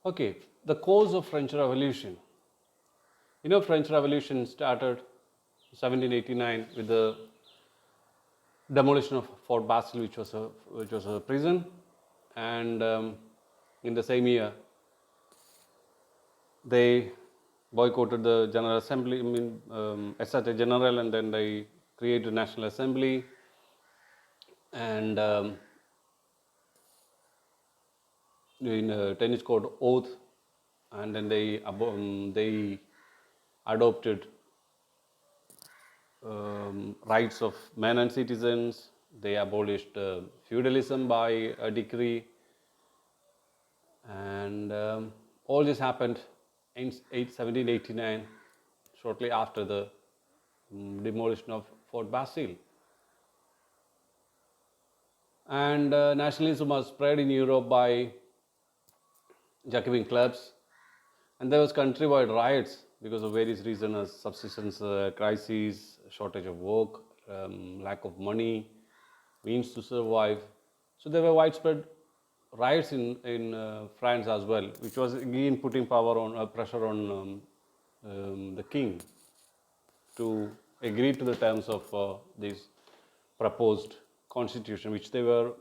Okay, the cause of French Revolution. You know, French Revolution started 1789 with the demolition of Fort Basel, which was a prison, and in the same year they boycotted the General Assembly. I mean, SRT General, and then they created National Assembly, and in a tennis court oath, and then they adopted rights of men and citizens. They abolished feudalism by a decree, and all this happened in 1789, shortly after the demolition of Fort Basile. And nationalism was spread in Europe by Jacobin clubs, and there was countrywide riots because of various reasons: subsistence crises, shortage of work, lack of money, means to survive. So there were widespread riots in France as well, which was again putting power on pressure on the king to agree to the terms of this proposed constitution, which they were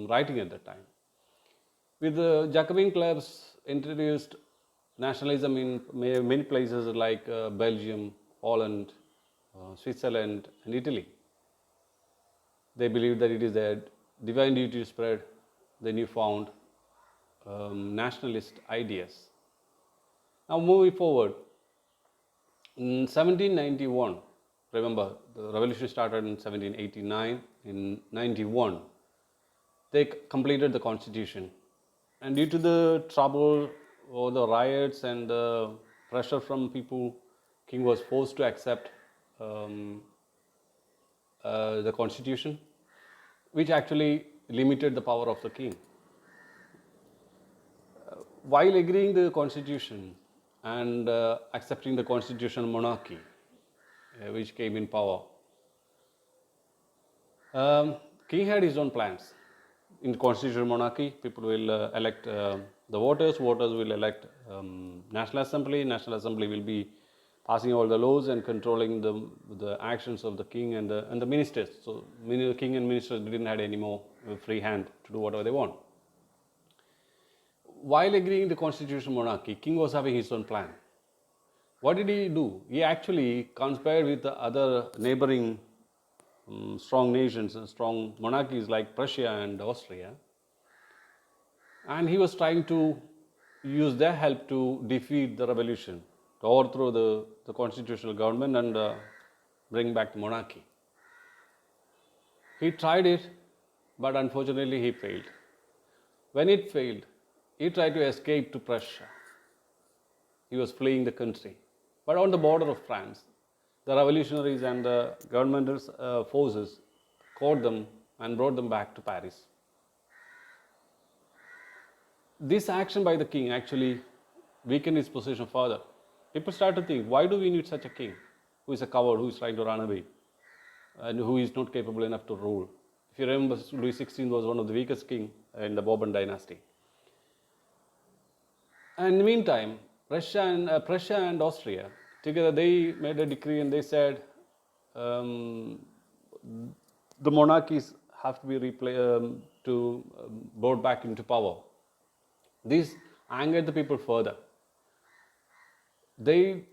writing at the time. With the Jacobin clubs introduced nationalism in many places like Belgium, Holland, Switzerland, and Italy. They believed that it is their divine duty to spread the newfound nationalist ideas. Now, moving forward, in 1791, remember the revolution started in 1789. In 91, they completed the constitution, and due to the trouble or the riots and the pressure from people, king was forced to accept the constitution, which actually limited the power of the king. While agreeing the constitution and accepting the constitutional monarchy, which came in power, king had his own plans. In constitutional monarchy, people will elect the voters. Voters will elect National Assembly. National Assembly will be passing all the laws and controlling the actions of the king and the ministers. So, king and ministers didn't have any more free hand to do whatever they want. While agreeing the constitutional monarchy, king was having his own plan. What did he do? He actually conspired with the other neighboring strong nations and strong monarchies like Prussia and Austria, and he was trying to use their help to defeat the revolution, to overthrow the constitutional government and bring back the monarchy. He tried it, but unfortunately he failed. When it failed, he tried to escape to Prussia. He was fleeing the country. But on the border of France, the revolutionaries and the governmental forces caught them and brought them back to Paris. This action by the king actually weakened his position further. People started to think, why do we need such a king who is a coward, who is trying to run away, and who is not capable enough to rule? If you remember, Louis XVI was one of the weakest kings in the Bourbon dynasty. And in the meantime, Prussia and Austria together, they made a decree and they said the monarchies have to be brought back into power. This angered the people further. They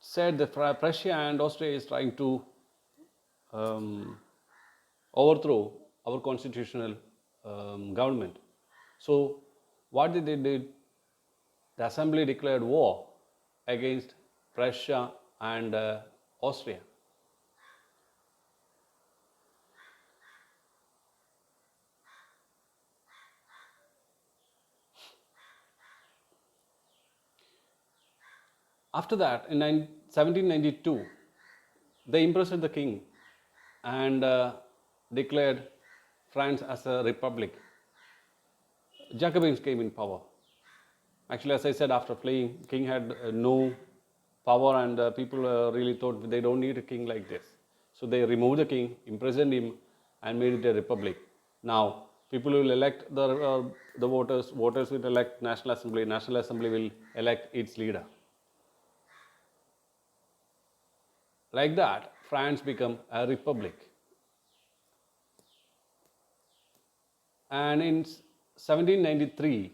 said that Prussia and Austria is trying to overthrow our constitutional government. So what did they do? The assembly declared war against Prussia and Austria. After that, in 1792, they imprisoned the king and declared France as a republic. Jacobins came in power. Actually, as I said, after fleeing, king had no power, and people really thought they don't need a king like this. So they removed the king, imprisoned him, and made it a republic. Now, People will elect the voters. Voters will elect National Assembly. National Assembly will elect its leader. Like that, France became a republic. And in 1793,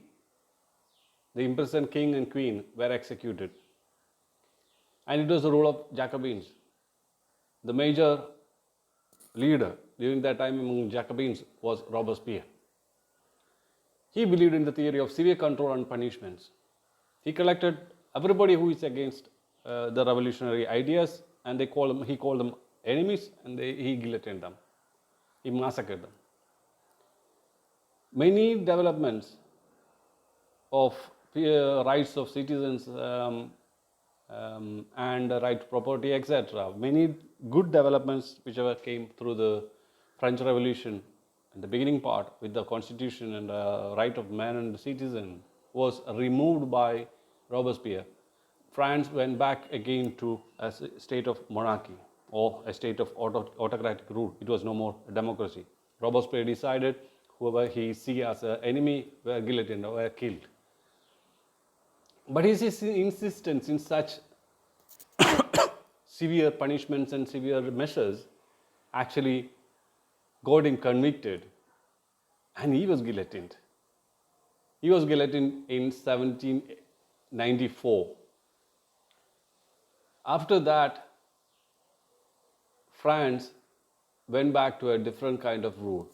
the imprisoned king and queen were executed. And it was the rule of Jacobins. The major leader during that time among Jacobins was Robespierre. He believed in the theory of severe control and punishments. He collected everybody who is against the revolutionary ideas, and he called them enemies, and he guillotined them. He massacred them. Many developments of rights of citizens and right to property, etc. Many good developments whichever came through the French Revolution in the beginning part with the constitution and right of man and citizen was removed by Robespierre. France went back again to a state of monarchy or a state of autocratic rule. It was no more a democracy. Robespierre decided whoever he see as an enemy were guillotined or were killed. But his insistence in such severe punishments and severe measures actually got him convicted, and he was guillotined. He was guillotined in 1794. After that, France went back to a different kind of rule.